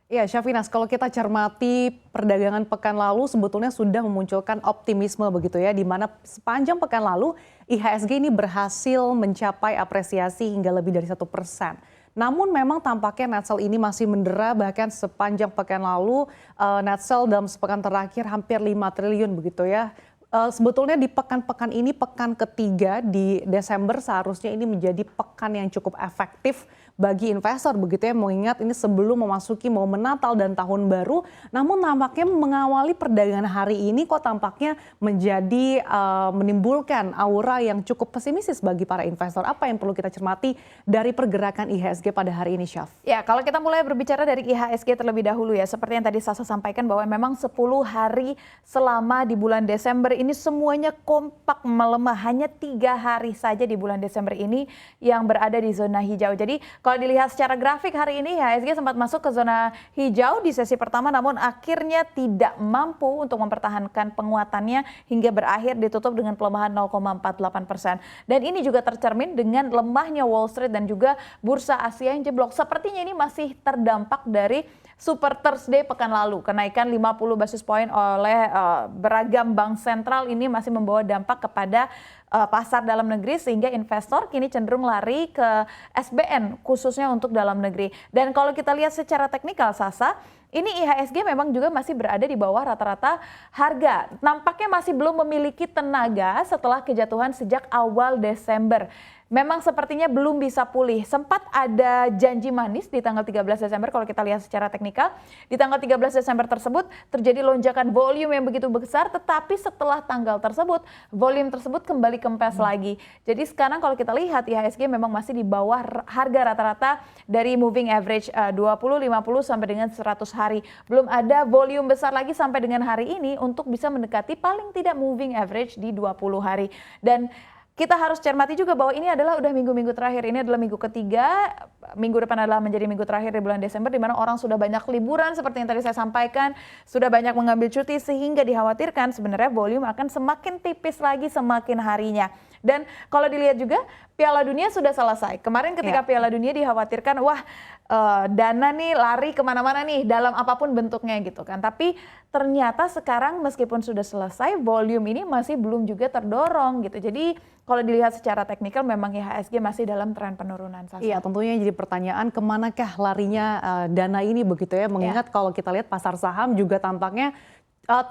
Ya, Syafinas, kalau kita cermati perdagangan pekan lalu sebetulnya sudah memunculkan optimisme begitu ya, di mana sepanjang pekan lalu IHSG ini berhasil mencapai apresiasi hingga lebih dari 1%. Namun memang tampaknya net sell ini masih mendera, bahkan sepanjang pekan lalu net sell dalam sepekan terakhir hampir 5 triliun begitu ya. Sebetulnya di pekan-pekan ini, pekan ketiga di Desember seharusnya ini menjadi pekan yang cukup efektif bagi investor begitu ya, mengingat ini sebelum memasuki momen Natal dan Tahun Baru. Namun nampaknya mengawali perdagangan hari ini kok tampaknya menjadi menimbulkan aura yang cukup pesimis bagi para investor. Apa yang perlu kita cermati dari pergerakan IHSG pada hari ini, Syaf? Ya, kalau kita mulai berbicara dari IHSG terlebih dahulu ya, seperti yang tadi Sasa sampaikan bahwa memang 10 hari selama di bulan Desember ini semuanya kompak melemah. Hanya 3 hari saja di bulan Desember ini yang berada di zona hijau. Jadi kalau dilihat secara grafik hari ini IHSG sempat masuk ke zona hijau di sesi pertama, namun akhirnya tidak mampu untuk mempertahankan penguatannya hingga berakhir ditutup dengan pelemahan 0,48%. Dan ini juga tercermin dengan lemahnya Wall Street dan juga bursa Asia yang jeblok. Sepertinya ini masih terdampak dari Super Thursday pekan lalu. Kenaikan 50 basis point oleh beragam bank sentral ini masih membawa dampak kepada pasar dalam negeri sehingga investor kini cenderung lari ke SBN khususnya untuk dalam negeri. Dan kalau kita lihat secara teknikal, Sasa, ini IHSG memang juga masih berada di bawah rata-rata harga. Nampaknya masih belum memiliki tenaga setelah kejatuhan sejak awal Desember. Memang sepertinya belum bisa pulih. Sempat ada janji manis di tanggal 13 Desember kalau kita lihat secara teknikal. Di tanggal 13 Desember tersebut terjadi lonjakan volume yang begitu besar, tetapi setelah tanggal tersebut, volume tersebut kembali kempes lagi. Jadi sekarang kalau kita lihat IHSG memang masih di bawah harga rata-rata dari moving average 20, 50 sampai dengan 100 hari. Belum ada volume besar lagi sampai dengan hari ini untuk bisa mendekati paling tidak moving average di 20 hari. Dan kita harus cermati juga bahwa ini adalah udah minggu-minggu terakhir. Ini adalah minggu ketiga, minggu depan adalah menjadi minggu terakhir di bulan Desember di mana orang sudah banyak liburan seperti yang tadi saya sampaikan, sudah banyak mengambil cuti sehingga dikhawatirkan sebenarnya volume akan semakin tipis lagi semakin harinya. Dan kalau dilihat juga Piala Dunia sudah selesai. Kemarin ketika Piala Dunia dikhawatirkan, wah dana nih lari kemana-mana nih dalam apapun bentuknya gitu kan. Tapi ternyata sekarang meskipun sudah selesai, volume ini masih belum juga terdorong gitu. Jadi kalau dilihat secara teknikal memang IHSG masih dalam tren penurunan. Sasa. Iya, tentunya jadi pertanyaan kemanakah larinya dana ini begitu ya. Mengingat kalau kita lihat pasar saham juga tampaknya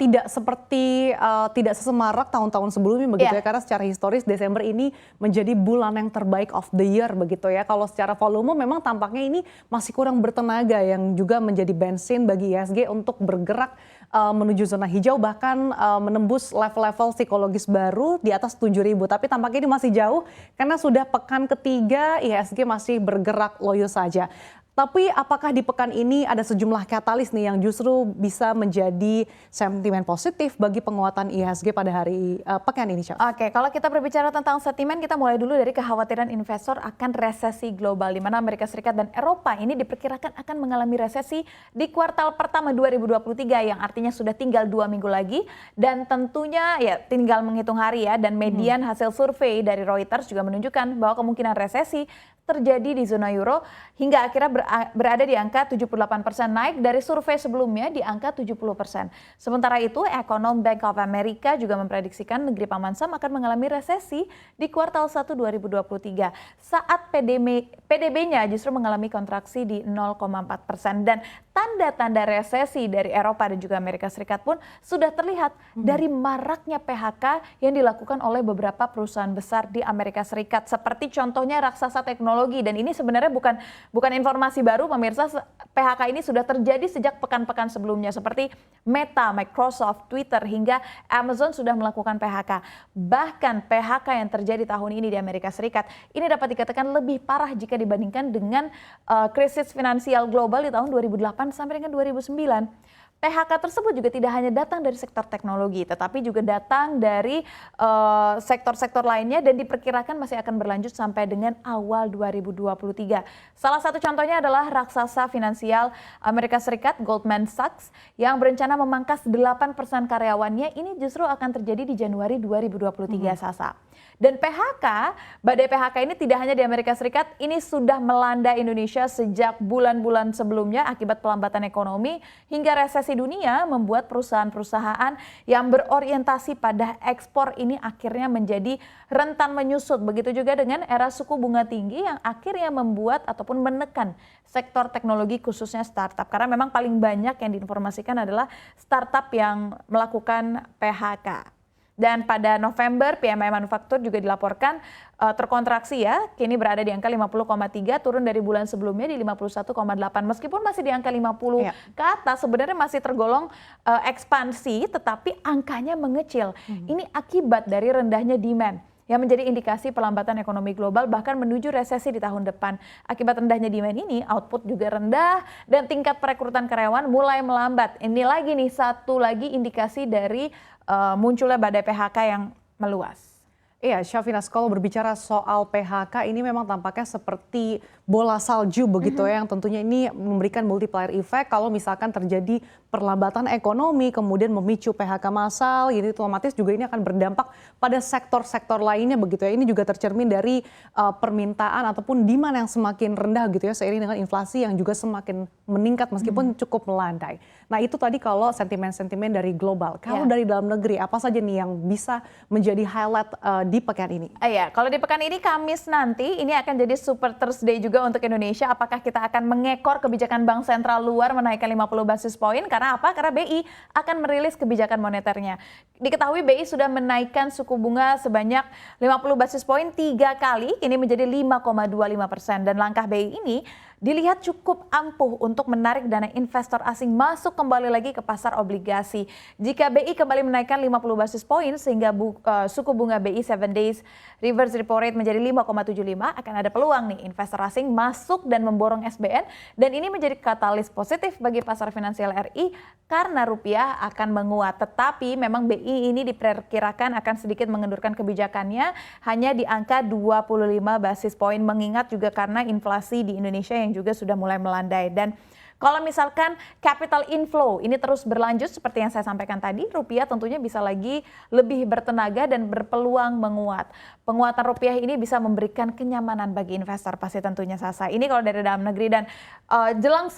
tidak sesemarak tahun-tahun sebelumnya begitu ya, karena secara historis Desember ini menjadi bulan yang terbaik of the year begitu ya. Kalau secara volume memang tampaknya ini masih kurang bertenaga yang juga menjadi bensin bagi IHSG untuk bergerak menuju zona hijau, bahkan menembus level-level psikologis baru di atas 7.000. Tapi tampaknya ini masih jauh karena sudah pekan ketiga IHSG masih bergerak loyo saja. Tapi apakah di pekan ini ada sejumlah katalis nih yang justru bisa menjadi sentimen positif bagi penguatan IHSG pada hari pekan ini, Syaf? Oke, kalau kita berbicara tentang sentimen, kita mulai dulu dari kekhawatiran investor akan resesi global, di mana Amerika Serikat dan Eropa ini diperkirakan akan mengalami resesi di kuartal pertama 2023, yang artinya sudah tinggal 2 minggu lagi, dan tentunya ya tinggal menghitung hari ya, dan median hasil survei dari Reuters juga menunjukkan bahwa kemungkinan resesi terjadi di zona euro hingga akhirnya berada di angka 78%, naik dari survei sebelumnya di angka 70%. Sementara itu, ekonom Bank of America juga memprediksikan negeri Paman Sam akan mengalami resesi di kuartal 1 2023 saat PDB-nya justru mengalami kontraksi di 0,4%. Dan tanda-tanda resesi dari Eropa dan juga Amerika Serikat pun sudah terlihat dari maraknya PHK yang dilakukan oleh beberapa perusahaan besar di Amerika Serikat, seperti contohnya raksasa teknologi. Dan ini sebenarnya bukan informasi baru, pemirsa. PHK ini sudah terjadi sejak pekan-pekan sebelumnya, seperti Meta, Microsoft, Twitter, hingga Amazon sudah melakukan PHK. Bahkan PHK yang terjadi tahun ini di Amerika Serikat ini dapat dikatakan lebih parah jika dibandingkan dengan krisis finansial global di tahun 2008 sampai dengan 2009. PHK tersebut juga tidak hanya datang dari sektor teknologi, tetapi juga datang dari sektor-sektor lainnya dan diperkirakan masih akan berlanjut sampai dengan awal 2023. Salah satu contohnya adalah raksasa finansial Amerika Serikat Goldman Sachs yang berencana memangkas 8% karyawannya. Ini justru akan terjadi di Januari 2023, Sasa. Dan badai PHK ini tidak hanya di Amerika Serikat, ini sudah melanda Indonesia sejak bulan-bulan sebelumnya akibat pelambatan ekonomi hingga resesi dunia membuat perusahaan-perusahaan yang berorientasi pada ekspor ini akhirnya menjadi rentan menyusut. Begitu juga dengan era suku bunga tinggi yang akhirnya membuat ataupun menekan sektor teknologi khususnya startup. Karena memang paling banyak yang diinformasikan adalah startup yang melakukan PHK. Dan pada November, PMI manufaktur juga dilaporkan terkontraksi ya, kini berada di angka 50,3, turun dari bulan sebelumnya di 51,8. Meskipun masih di angka 50 ke atas, sebenarnya masih tergolong ekspansi, tetapi angkanya mengecil. Ini akibat dari rendahnya demand yang menjadi indikasi pelambatan ekonomi global bahkan menuju resesi di tahun depan. Akibat rendahnya demand ini, output juga rendah dan tingkat perekrutan karyawan mulai melambat. Ini lagi nih, satu lagi indikasi dari munculnya badai PHK yang meluas. Iya, Syafina's, kalau berbicara soal PHK ini memang tampaknya seperti bola salju begitu ya, yang tentunya ini memberikan multiplier effect kalau misalkan terjadi perlambatan ekonomi kemudian memicu PHK massal, ini otomatis juga ini akan berdampak pada sektor-sektor lainnya begitu ya. Ini juga tercermin dari permintaan ataupun demand yang semakin rendah gitu ya, seiring dengan inflasi yang juga semakin meningkat meskipun cukup melandai. Nah itu tadi kalau sentimen-sentimen dari global. Kalau dari dalam negeri apa saja nih yang bisa menjadi highlight di pekan ini? Iya, kalau di pekan ini Kamis nanti ini akan jadi Super Thursday juga untuk Indonesia. Apakah kita akan mengekor kebijakan Bank Sentral luar menaikkan 50 basis poin? Karena apa? Karena BI akan merilis kebijakan moneternya. Diketahui BI sudah menaikkan suku bunga sebanyak 50 basis poin 3 kali, ini menjadi 5,25%. Dan langkah BI ini dilihat cukup ampuh untuk menarik dana investor asing masuk kembali lagi ke pasar obligasi. Jika BI kembali menaikkan 50 basis poin sehingga suku bunga BI 7 days reverse repo rate menjadi 5,75, akan ada peluang nih investor asing masuk dan memborong SBN, dan ini menjadi katalis positif bagi pasar finansial RI karena rupiah akan menguat. Tetapi memang BI ini diperkirakan akan sedikit mengendurkan kebijakannya hanya di angka 25 basis poin, mengingat juga karena inflasi di Indonesia yang juga sudah mulai melandai. Dan kalau misalkan capital inflow ini terus berlanjut seperti yang saya sampaikan tadi, rupiah tentunya bisa lagi lebih bertenaga dan berpeluang menguat. Penguatan rupiah ini bisa memberikan kenyamanan bagi investor pasti tentunya, Sasa. Ini kalau dari dalam negeri, dan jelang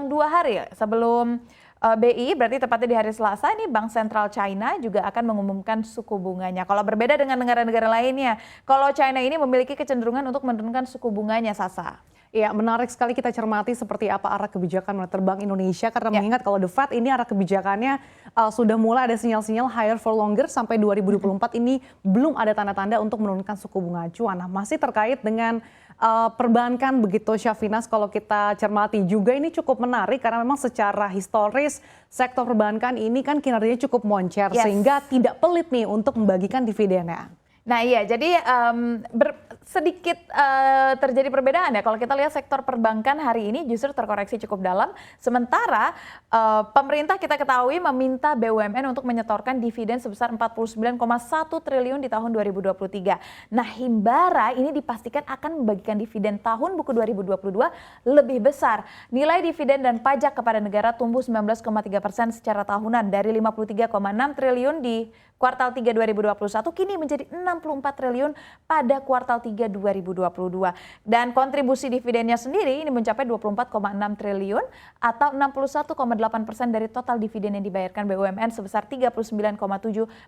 2 hari sebelum BI, berarti tepatnya di hari Selasa, ini Bank Sentral China juga akan mengumumkan suku bunganya. Kalau berbeda dengan negara-negara lainnya, kalau China ini memiliki kecenderungan untuk menurunkan suku bunganya, Sasa. Ya, menarik sekali kita cermati seperti apa arah kebijakan moneter Bank Indonesia, karena mengingat kalau The Fed ini arah kebijakannya sudah mulai ada sinyal-sinyal higher for longer sampai 2024 ini belum ada tanda-tanda untuk menurunkan suku bunga acuan. Nah, masih terkait dengan perbankan begitu, Syafinas, kalau kita cermati juga ini cukup menarik karena memang secara historis sektor perbankan ini kan kinerjanya cukup moncer sehingga tidak pelit nih untuk membagikan dividennya. Nah iya, jadi sedikit terjadi perbedaan ya. Kalau kita lihat sektor perbankan hari ini justru terkoreksi cukup dalam. Sementara pemerintah kita ketahui meminta BUMN untuk menyetorkan dividen sebesar 49,1 triliun di tahun 2023. Nah Himbara ini dipastikan akan membagikan dividen tahun buku 2022 lebih besar. Nilai dividen dan pajak kepada negara tumbuh 19,3% secara tahunan dari 53,6 triliun di kuartal 3 2021 kini menjadi 64 triliun pada kuartal 3 2022. Dan kontribusi dividennya sendiri ini mencapai 24,6 triliun atau 61,8% dari total dividen yang dibayarkan BUMN sebesar 39,7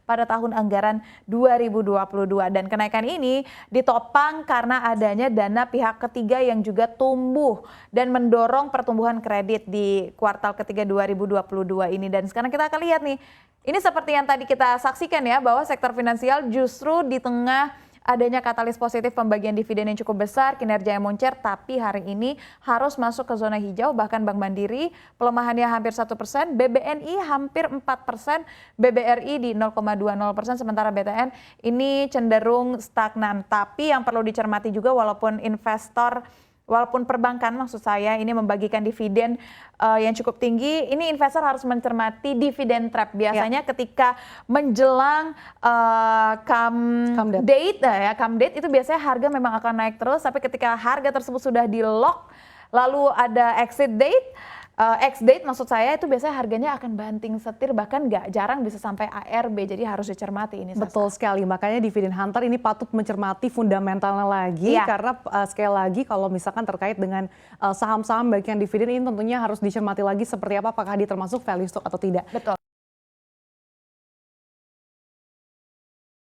pada tahun anggaran 2022. Dan kenaikan ini ditopang karena adanya dana pihak ketiga yang juga tumbuh dan mendorong pertumbuhan kredit di kuartal ketiga 2022 ini. Dan sekarang kita akan lihat nih, ini seperti yang tadi kita saksikan ya, bahwa sektor finansial justru di tengah adanya katalis positif pembagian dividen yang cukup besar, kinerja yang moncer, tapi hari ini harus masuk ke zona hijau. Bahkan Bank Mandiri pelemahannya hampir 1%, BBNI hampir 4%, BBRI di 0,20%, sementara BTN ini cenderung stagnan. Tapi yang perlu dicermati juga, walaupun investor walaupun perbankan maksud saya ini membagikan dividen yang cukup tinggi, ini investor harus mencermati dividen trap. Biasanya ketika menjelang come date itu biasanya harga memang akan naik terus, tapi ketika harga tersebut sudah di lock, lalu ada exit date, ex-date maksud saya, itu biasanya harganya akan banting setir, bahkan nggak jarang bisa sampai ARB, jadi harus dicermati ini. Betul sekali, makanya dividen hunter ini patut mencermati fundamentalnya lagi, karena sekali lagi kalau misalkan terkait dengan saham-saham baik yang dividen ini tentunya harus dicermati lagi seperti apa, apakah dia termasuk value stock atau tidak. Betul.